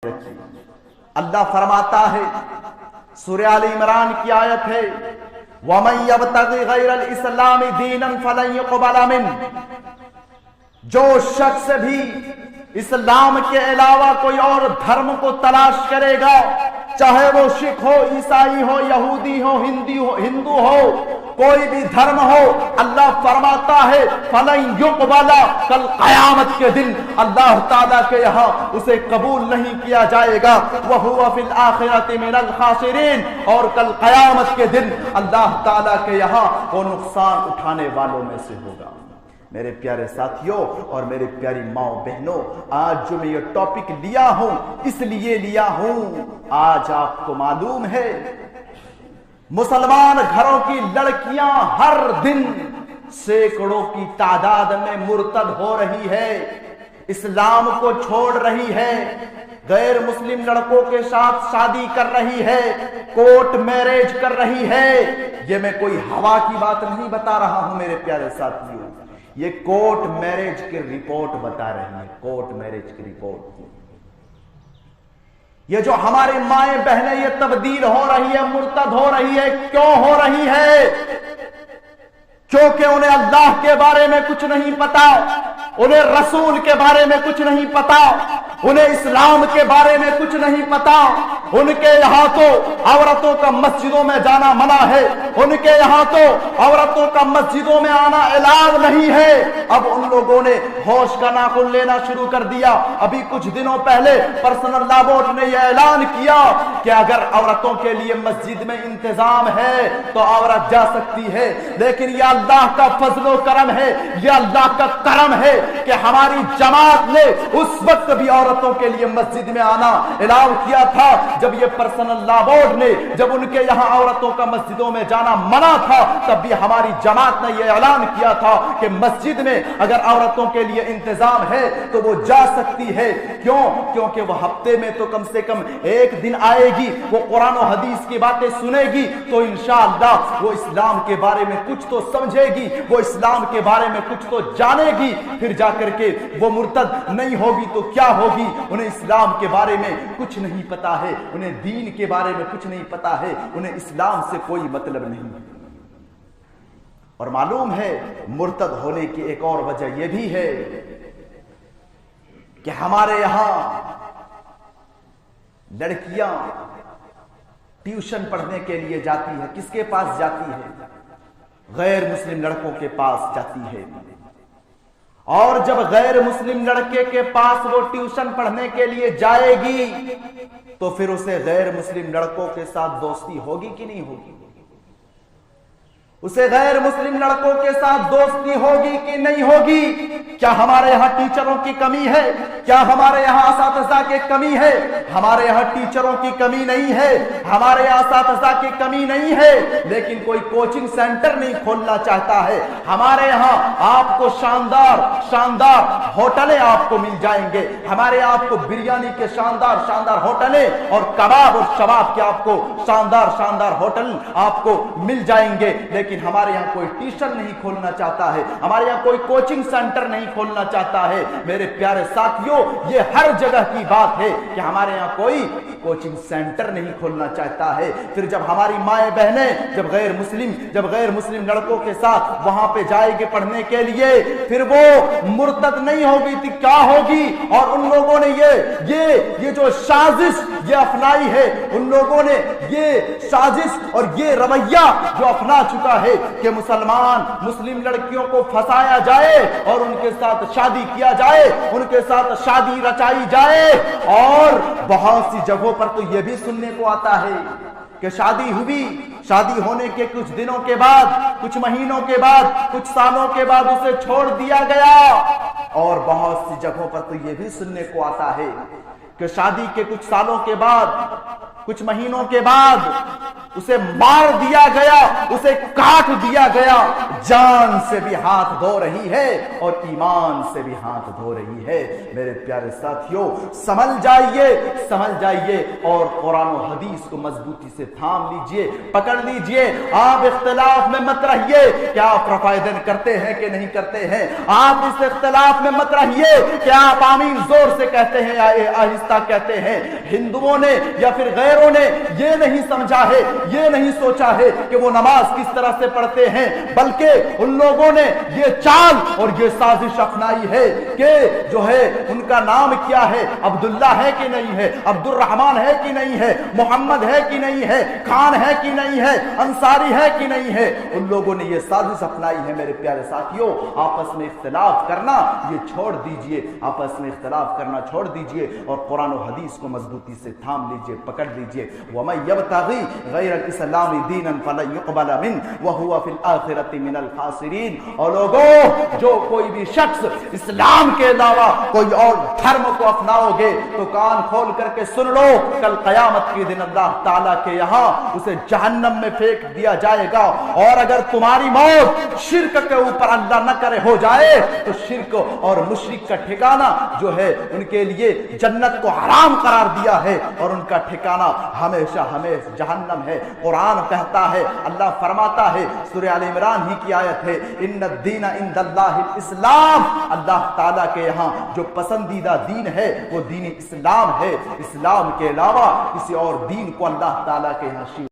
اللہ فرماتا ہے سورہ آل عمران کی آیت ہے وَمَن يَبْتَغِ غَيْرَ الْإِسْلَامِ دِينًا فَلَن يُقْبَلَ مِنْهُ، جو شخص بھی اسلام کے علاوہ کوئی اور دھرم کو تلاش کرے گا، چاہے وہ سکھ ہو، عیسائی ہو، یہودی ہو، ہندو ہو، کوئی بھی دھرم ہو، اللہ فرماتا ہے فَلَن يُقْبَلَ، کل قیامت کے دن اللہ تعالیٰ کے یہاں اسے قبول نہیں کیا جائے گا، وَهُوَ فِي الْآخِرَةِ مِنَ الْخَاسِرِينَ، اور کل قیامت کے دن اللہ تعالیٰ کے یہاں وہ نقصان اٹھانے والوں میں سے ہوگا۔ میرے پیارے ساتھیوں اور میرے پیاری ماؤں بہنوں، آج جو میں یہ ٹاپک لیا ہوں اس لیے لیا ہوں، آج آپ کو معلوم ہے مسلمان گھروں کی لڑکیاں ہر دن سینکڑوں کی تعداد میں مرتد ہو رہی ہے، اسلام کو چھوڑ رہی ہے، غیر مسلم لڑکوں کے ساتھ شادی کر رہی ہے، کورٹ میرج کر رہی ہے۔ یہ میں کوئی ہوا کی بات نہیں بتا رہا ہوں میرے پیارے ساتھیوں، یہ کورٹ میرج کی رپورٹ بتا رہی ہے، کورٹ میرج کی رپورٹ۔ یہ جو ہماری مائیں بہنیں یہ تبدیل ہو رہی ہے، مرتد ہو رہی ہے، کیوں ہو رہی ہے؟ کیونکہ انہیں اللہ کے بارے میں کچھ نہیں پتا، انہیں رسول کے بارے میں کچھ نہیں پتا، انہیں اسلام کے بارے میں کچھ نہیں پتا۔ ان کے یہاں تو عورتوں کا مسجدوں میں جانا منع ہے، ان کے یہاں تو عورتوں کا مسجدوں میں آنا الاؤ نہیں ہے۔ اب ان لوگوں نے ہوش کا ناخن لینا شروع کر دیا۔ ابھی کچھ دنوں پہلے پرسنل لا بورڈ نے یہ اعلان کیا کہ اگر عورتوں کے لیے مسجد میں انتظام ہے تو عورت جا سکتی ہے، لیکن یہ اللہ کا فضل و کرم ہے، یہ اللہ کا کرم ہے کہ ہماری جماعت نے اس وقت بھی عورتوں کے لیے مسجد میں آنا الاؤ کیا تھا جب یہ پرسنل لا بورڈ نے، جب ان کے یہاں عورتوں کا مسجدوں میں جانا منع تھا، تب بھی ہماری جماعت نے یہ اعلان کیا تھا کہ مسجد میں اگر عورتوں کے لیے انتظام ہے تو وہ جا سکتی ہے۔ کیوں؟ کیونکہ وہ ہفتے میں تو کم سے کم ایک دن آئے گی، وہ قرآن و حدیث کی باتیں سنے گی تو انشاءاللہ وہ اسلام کے بارے میں کچھ تو سمجھے گی، وہ اسلام کے بارے میں کچھ تو جانے گی، پھر جا کر کے وہ مرتد نہیں ہوگی تو کیا ہوگی؟ انہیں اسلام کے بارے میں کچھ نہیں پتا ہے، انہیں دین کے بارے میں کچھ نہیں پتا ہے، انہیں اسلام سے کوئی مطلب نہیں۔ اور معلوم ہے مرتد ہونے کی ایک اور وجہ یہ بھی ہے کہ ہمارے یہاں لڑکیاں ٹیوشن پڑھنے کے لیے جاتی ہے، کس کے پاس جاتی ہے؟ غیر مسلم لڑکوں کے پاس جاتی ہے، اور جب غیر مسلم لڑکے کے پاس وہ ٹیوشن پڑھنے کے لیے جائے گی تو پھر اسے غیر مسلم لڑکوں کے ساتھ دوستی ہوگی کہ نہیں ہوگی؟ اسے غیر مسلم لڑکوں کے ساتھ دوستی ہوگی کہ نہیں ہوگی؟ کیا ہمارے یہاں ٹیچروں کی کمی ہے؟ کیا ہمارے یہاں اساتذہ کی کمی ہے؟ ہمارے یہاں ٹیچروں کی کمی نہیں ہے، ہمارے یہاں اساتذہ کی کمی نہیں ہے، لیکن کوئی کوچنگ سینٹر نہیں کھولنا چاہتا ہے۔ ہمارے یہاں آپ کو شاندار شاندار ہوٹلیں آپ کو مل جائیں گے، ہمارے یہاں آپ کو بریانی کے شاندار شاندار ہوٹلیں اور کباب اور شباب کے آپ کو شاندار شاندار ہوٹل آپ کو مل جائیں گے، لیکن ہمارے یہاں کوئی ٹیوشن نہیں کھولنا چاہتا ہے، ہمارے یہاں کوئی کوچنگ سینٹر نہیں کھولنا چاہتا ہے۔ میرے پیارے ساتھیوں، یہ ہر جگہ کی بات ہے کہ ہمارے یہاں کوئی کوچنگ سینٹر نہیں کھولنا چاہتا ہے۔ پھر جب ہماری مائیں بہنیں جب غیر مسلم لڑکوں کے ساتھ وہاں پہ جائے گے پڑھنے کے لیے، پھر وہ مرتد نہیں ہوگی تو کیا ہوگی؟ اور ان لوگوں نے یہ جو سازش یہ اپنائی ہے، ان لوگوں نے یہ سازش اور یہ رویہ جو اپنا چکا ہے کہ مسلم لڑکیوں کو پھنسایا جائے اور ان کے ساتھ شادی کیا جائے، ان کے ساتھ شادی رچائی جائے۔ اور بہت سی جگہوں پر تو یہ بھی سننے کو آتا ہے کہ شادی ہوئی، شادی ہونے کے کچھ دنوں کے بعد، کچھ مہینوں کے بعد، کچھ سالوں کے بعد اسے چھوڑ دیا گیا۔ اور بہت سی جگہوں پر تو یہ بھی سننے کو آتا ہے کہ شادی کے کچھ سالوں کے بعد، کچھ مہینوں کے بعد اسے مار دیا گیا، اسے کاٹ دیا گیا۔ جان سے بھی ہاتھ دھو رہی ہے اور ایمان سے بھی ہاتھ دھو رہی ہے۔ میرے پیارے ساتھیوں، سمجھ جائیے اور قرآن و حدیث کو مضبوطی سے تھام لیجئے، پکڑ لیجئے۔ آپ اختلاف میں مت رہیے کہ آپ رفائدن کرتے ہیں کہ نہیں کرتے ہیں، آپ اس اختلاف میں مت رہیے کہ آپ آمین زور سے کہتے ہیں یا آہستہ کہتے ہیں۔ ہندوؤں نے یا پھر غیروں نے یہ نہیں سمجھا ہے، یہ نہیں سوچا ہے کہ وہ نماز کس طرح سے پڑھتے ہیں، بلکہ ان لوگوں نے یہ چال اور یہ سازش اپنائی ہے کہ جو ہے ان کا نام کیا ہے، عبداللہ ہے کہ نہیں ہے، عبد الرحمن ہے کہ نہیں ہے، محمد ہے کہ نہیں ہے، خان ہے کہ نہیں ہے، انصاری ہے کہ نہیں ہے۔ ان لوگوں نے یہ سازش اپنائی ہے۔ میرے پیارے ساتھیوں، آپس میں اختلاف کرنا یہ چھوڑ دیجئے، آپس میں اختلاف کرنا چھوڑ دیجئے اور قرآن و حدیث کو مضبوطی سے تھام لیجئے، پکڑ لیجئے۔ وَمَن يَبْتَغِي غَيْرَ الْإِسْلَامِ دِينًا فَلَن يُقْبَلَ مِنْهُ وَهُوَ فِي الْآخِرَةِ مِنَ الْخَاسِرِينَ۔ اور لوگوں، جو کوئی بھی شخص اسلام کے علاوہ کوئی اور دھرم کو اپناؤ گے تو کان کھول کر کے سن لو، کل قیامت کے دن اللہ تعالیٰ کے یہاں اسے جہنم میں پھینک دیا جائے گا۔ اور اگر تمہاری موت شرک کے اوپر اللہ نہ کرے ہو جائے تو شرک اور مشرک کا ٹھکانہ جو ہے ان کے لیے جنت کو حرام قرار دیا ہے اور ان کا ٹھکانہ ہمیشہ ہمیشہ جہنم ہے۔ قرآن کہتا ہے، اللہ فرماتا ہے، سورہ آل عمران ہی کی آیت ہے، ان الدین عند اللہ الاسلام۔ اللہ تعالیٰ کے یہاں جو پسندیدہ دین ہے وہ دین اسلام ہے۔ اسلام کے علاوہ کسی اور دین کو اللہ تعالیٰ کے یہاں